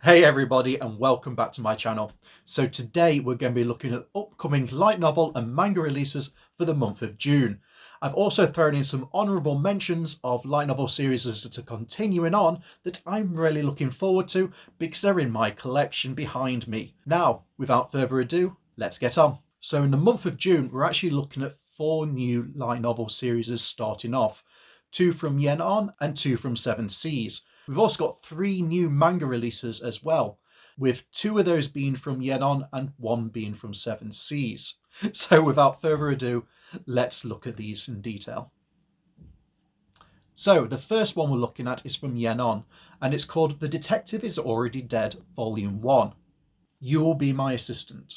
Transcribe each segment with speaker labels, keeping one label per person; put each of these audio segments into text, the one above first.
Speaker 1: Hey everybody, and welcome back to my channel. So today we're going to be looking at upcoming light novel and manga releases for the month of June. I've also thrown in some honourable mentions of light novel series to continuing on that I'm really looking forward to because they're in my collection behind me. Now, without further ado, let's get on. So in the month of June, we're actually looking at 4 new light novel series starting off. 2 from Yen On and 2 from Seven Seas. We've also got 3 new manga releases as well, with 2 of those being from Yen On and 1 being from Seven Seas. So without further ado, let's look at these in detail. So the first one we're looking at is from Yen On, and it's called The Detective is Already Dead, Volume 1. You will be my assistant.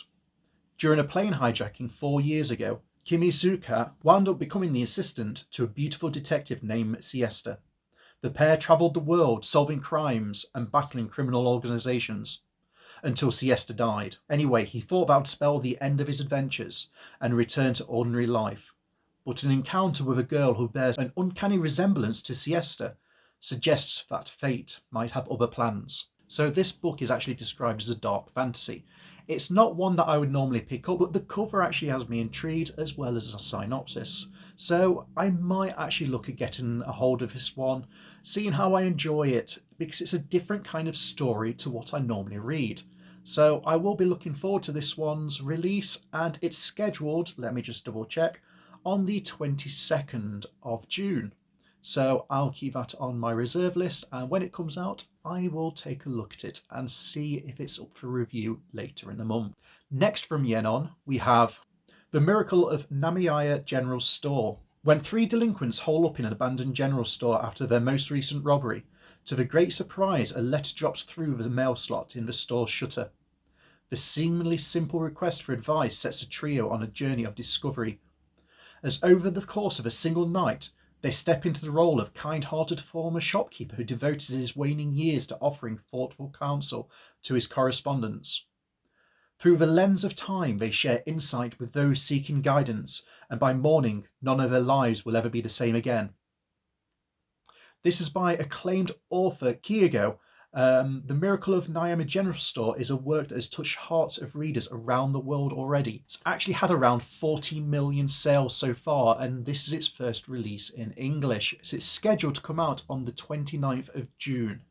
Speaker 1: During a plane hijacking 4 years ago, Kimizuka wound up becoming the assistant to a beautiful detective named Siesta. The pair travelled the world solving crimes and battling criminal organisations until Siesta died. Anyway, he thought that would spell the end of his adventures and return to ordinary life. But an encounter with a girl who bears an uncanny resemblance to Siesta suggests that fate might have other plans. So this book is actually described as a dark fantasy. It's not one that I would normally pick up, but the cover actually has me intrigued as well as a synopsis. So I might actually look at getting a hold of this one, seeing how I enjoy it, because it's a different kind of story to what I normally read. So I will be looking forward to this one's release, and it's scheduled, let me just double check, on the 22nd of June. So I'll keep that on my reserve list, and when it comes out, I will take a look at it and see if it's up for review later in the month. Next from Yen On, we have The Miracle of Namiya General Store. When 3 delinquents hole up in an abandoned general store after their most recent robbery, to their great surprise, a letter drops through the mail slot in the store's shutter. The seemingly simple request for advice sets a trio on a journey of discovery. As over the course of a single night, they step into the role of kind-hearted former shopkeeper who devoted his waning years to offering thoughtful counsel to his correspondents. Through the lens of time, they share insight with those seeking guidance, and by morning, none of their lives will ever be the same again. This is by acclaimed author Kyogo. The Miracle of Namiya General Store is a work that has touched hearts of readers around the world already. It's actually had around 40 million sales so far, and this is its first release in English. So it's scheduled to come out on the 29th of June.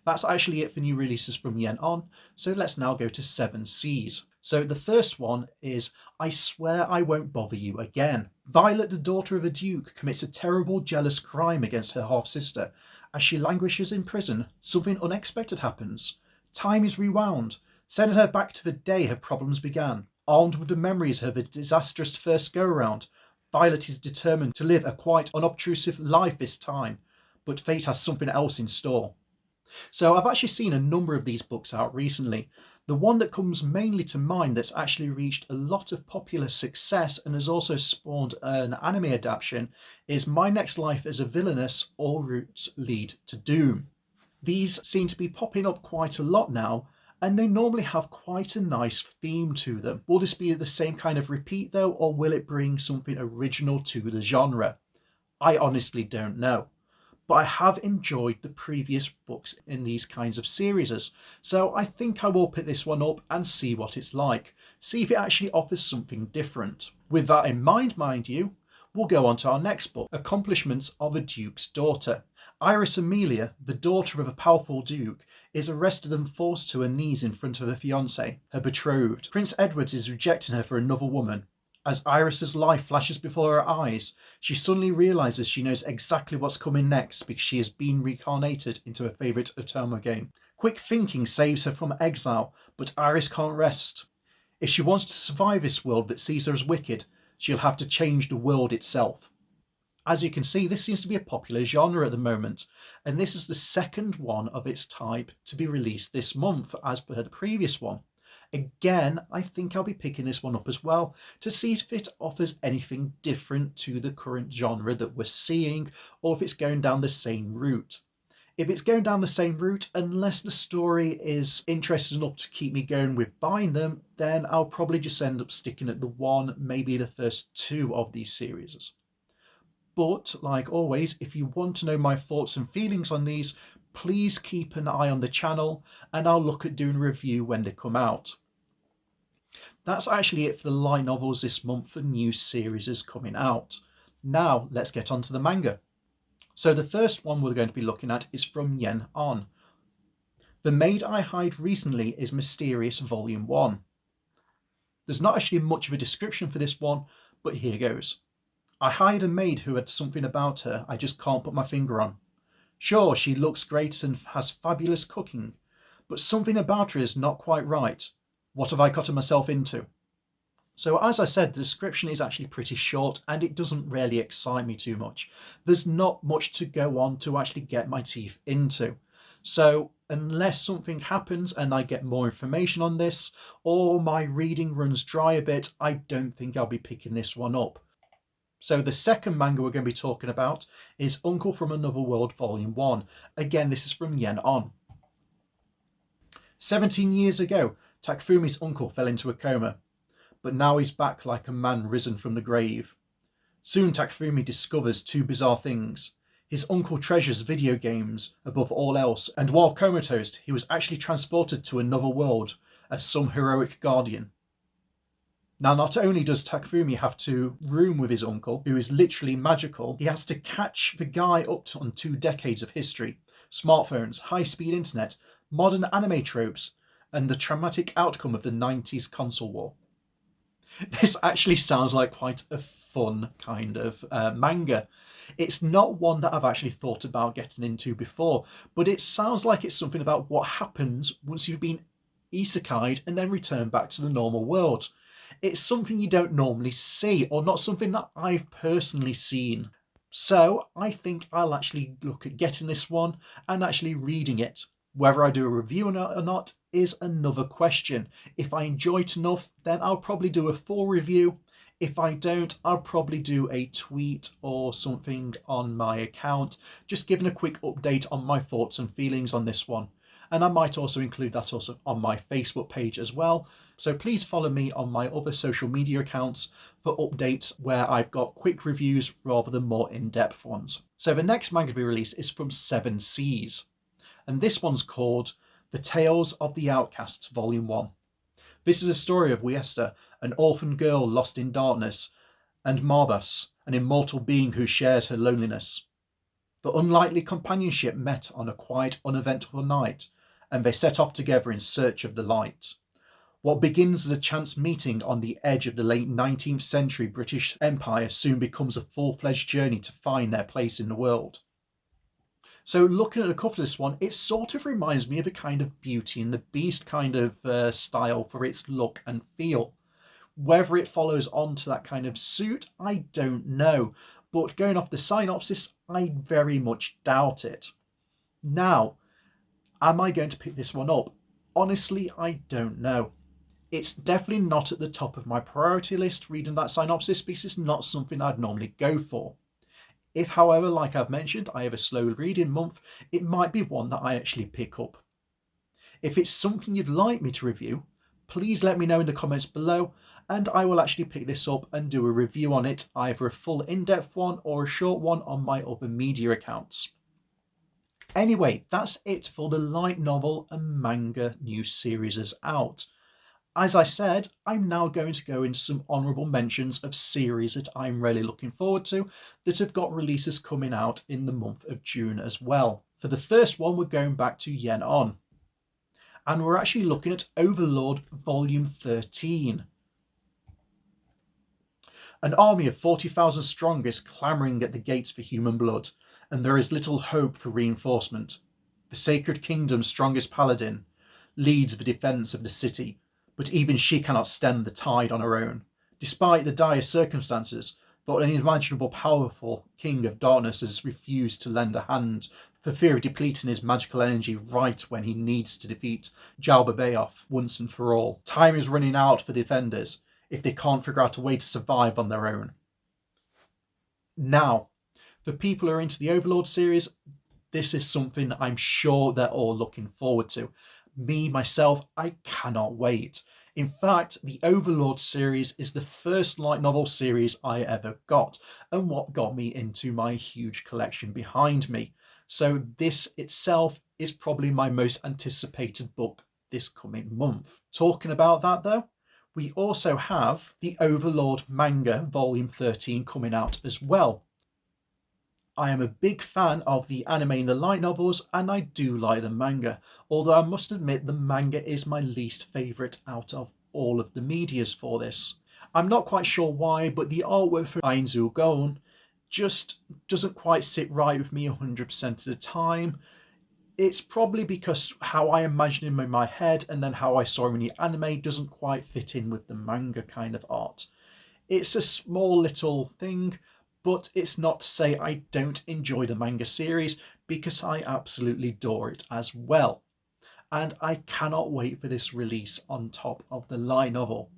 Speaker 1: That's actually it for new releases from Yen On, so let's now go to Seven Seas. So the first one is I Swear I Won't Bother You Again. Violet, the daughter of a duke, commits a terrible jealous crime against her half-sister. As she languishes in prison, something unexpected happens. Time is rewound, sending her back to the day her problems began. Armed with the memories of a disastrous first go-around, Violet is determined to live a quite unobtrusive life this time, but fate has something else in store. So I've actually seen a number of these books out recently. The one that comes mainly to mind that's actually reached a lot of popular success and has also spawned an anime adaptation is My Next Life as a Villainess, All Routes Lead to Doom. These seem to be popping up quite a lot now, and they normally have quite a nice theme to them. Will this be the same kind of repeat though, or will it bring something original to the genre? I honestly don't know. But I have enjoyed the previous books in these kinds of series, so I think I will pick this one up and see what it's like, see if it actually offers something different. With that in mind you, we'll go on to our next book, Accomplishments of a Duke's Daughter. Iris Amelia, the daughter of a powerful duke, is arrested and forced to her knees in front of her fiancé, her betrothed. Prince Edward is rejecting her for another woman. As Iris's life flashes before her eyes, she suddenly realises she knows exactly what's coming next because she has been reincarnated into her favourite Otome game. Quick thinking saves her from exile, but Iris can't rest. If she wants to survive this world that sees her as wicked, she'll have to change the world itself. As you can see, this seems to be a popular genre at the moment, and this is the second one of its type to be released this month, as per the previous one. Again, I think I'll be picking this one up as well to see if it offers anything different to the current genre that we're seeing, or if it's going down the same route. If it's going down the same route, unless the story is interesting enough to keep me going with buying them, then I'll probably just end up sticking at the one, maybe the first 2 of these series. But like always, if you want to know my thoughts and feelings on these, please keep an eye on the channel and I'll look at doing a review when they come out. That's actually it for the light novels this month for new series coming out. Now let's get on to the manga. So the first one we're going to be looking at is from Yen On. The Maid I Hired Recently is Mysterious Volume 1. There's not actually much of a description for this one, but here goes. I hired a maid who had something about her I just can't put my finger on. Sure, she looks great and has fabulous cooking, but something about her is not quite right. What have I gotten myself into? So as I said, the description is actually pretty short and it doesn't really excite me too much. There's not much to go on to actually get my teeth into. So unless something happens and I get more information on this, or my reading runs dry a bit, I don't think I'll be picking this one up. So the second manga we're going to be talking about is Uncle from Another World Volume 1. Again, this is from Yen On. 17 years ago, Takefumi's uncle fell into a coma, but now he's back like a man risen from the grave. Soon Takefumi discovers two bizarre things. His uncle treasures video games above all else, and while comatose, he was actually transported to another world as some heroic guardian. Now, not only does Takefumi have to room with his uncle, who is literally magical, he has to catch the guy up on 2 decades of history, smartphones, high-speed internet, modern anime tropes, and the traumatic outcome of the 90s console war. This actually sounds like quite a fun kind of manga. It's not one that I've actually thought about getting into before, but it sounds like it's something about what happens once you've been isekai'd and then returned back to the normal world. It's something you don't normally see, or not something that I've personally seen. So I think I'll actually look at getting this one and actually reading it. Whether I do a review or not is another question. If I enjoy it enough, then I'll probably do a full review. If I don't, I'll probably do a tweet or something on my account, just giving a quick update on my thoughts and feelings on this one. And I might also include that also on my Facebook page as well. So please follow me on my other social media accounts for updates where I've got quick reviews rather than more in-depth ones. So the next manga to be released is from 7 Seas. And this one's called The Tales of the Outcasts Volume 1. This is a story of Wiesta, an orphan girl lost in darkness, and Marbas, an immortal being who shares her loneliness. The unlikely companionship met on a quiet, uneventful night, and they set off together in search of the light. What begins as a chance meeting on the edge of the late 19th century British Empire soon becomes a full-fledged journey to find their place in the world. So looking at the cover of this one, it sort of reminds me of a kind of Beauty and the Beast kind of style for its look and feel. Whether it follows on to that kind of suit, I don't know. But going off the synopsis, I very much doubt it. Now, am I going to pick this one up? Honestly, I don't know. It's definitely not at the top of my priority list reading that synopsis because it's not something I'd normally go for. If, however, like I've mentioned, I have a slow reading month, it might be one that I actually pick up. If it's something you'd like me to review, please let me know in the comments below and I will actually pick this up and do a review on it, either a full in-depth one or a short one on my other media accounts. Anyway, that's it for the light novel and manga new series out. As I said, I'm now going to go into some honourable mentions of series that I'm really looking forward to that have got releases coming out in the month of June as well. For the first one, we're going back to Yen On. And we're actually looking at Overlord Volume 13. An army of 40,000 strong is clamouring at the gates for human blood, and there is little hope for reinforcement. The Sacred Kingdom's strongest paladin leads the defence of the city, but even she cannot stem the tide on her own. Despite the dire circumstances, the unimaginable powerful King of Darkness has refused to lend a hand for fear of depleting his magical energy right when he needs to defeat Jalbabeoth once and for all. Time is running out for defenders if they can't figure out a way to survive on their own. Now, for people who are into the Overlord series, this is something I'm sure they're all looking forward to. Me, myself, I cannot wait. In fact, the Overlord series is the first light novel series I ever got, and what got me into my huge collection behind me. So this itself is probably my most anticipated book this coming month. Talking about that though, we also have the Overlord manga volume 13 coming out as well. I am a big fan of the anime and the light novels, and I do like the manga, although I must admit the manga is my least favourite out of all of the medias for this. I'm not quite sure why, but the artwork for Ainzu Gon just doesn't quite sit right with me 100% of the time. It's probably because how I imagine him in my head and then how I saw him in the anime doesn't quite fit in with the manga kind of art. It's a small little thing, but it's not to say I don't enjoy the manga series, because I absolutely adore it as well. And I cannot wait for this release on top of the light novel.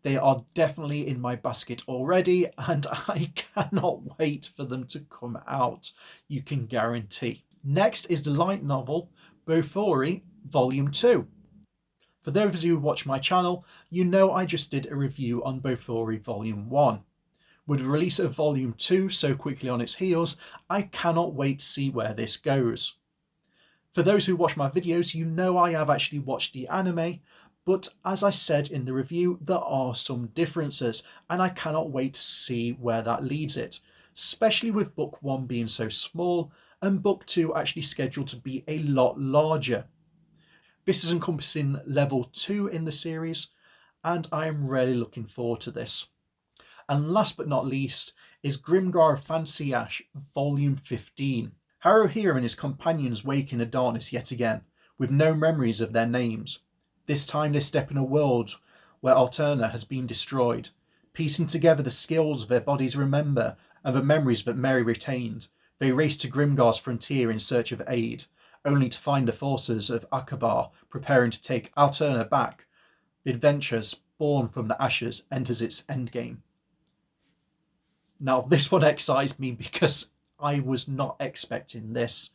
Speaker 1: They are definitely in my basket already, and I cannot wait for them to come out, you can guarantee. Next is the light novel Bofuri Volume 2. For those of you who watch my channel, you know I just did a review on Bofuri Volume 1. With the release of Volume 2 so quickly on its heels, I cannot wait to see where this goes. For those who watch my videos, you know I have actually watched the anime, but as I said in the review, there are some differences, and I cannot wait to see where that leads it, especially with Book 1 being so small, and Book 2 actually scheduled to be a lot larger. This is encompassing level 2 in the series, and I am really looking forward to this. And last but not least is Grimgar Fancy Ash Volume 15. Haruhira and his companions wake in the darkness yet again, with no memories of their names. This time they step in a world where Alterna has been destroyed. Piecing together the skills their bodies remember and the memories that Mary retained, they race to Grimgar's frontier in search of aid, only to find the forces of Akabar preparing to take Alterna back. The adventures born from the ashes enters its endgame. Now, this one excites me because I was not expecting this.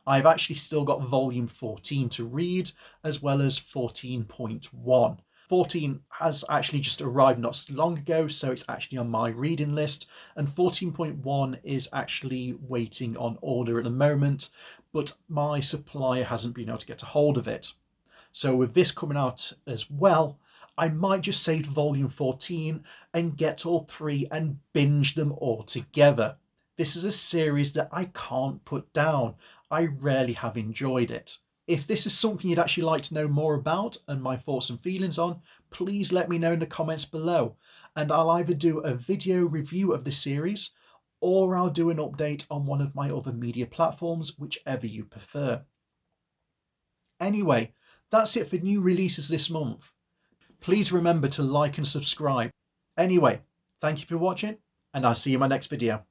Speaker 1: I've actually still got volume 14 to read, as well as 14.1. 14 has actually just arrived not so long ago, so it's actually on my reading list, and 14.1 is actually waiting on order at the moment, but my supplier hasn't been able to get a hold of it. So with this coming out as well, I might just save volume 14 and get all three and binge them all together. This is a series that I can't put down. I rarely have enjoyed it. If this is something you'd actually like to know more about and my thoughts and feelings on, please let me know in the comments below, and I'll either do a video review of the series or I'll do an update on one of my other media platforms, whichever you prefer. Anyway, that's it for new releases this month. Please remember to like and subscribe. Anyway, thank you for watching, and I'll see you in my next video.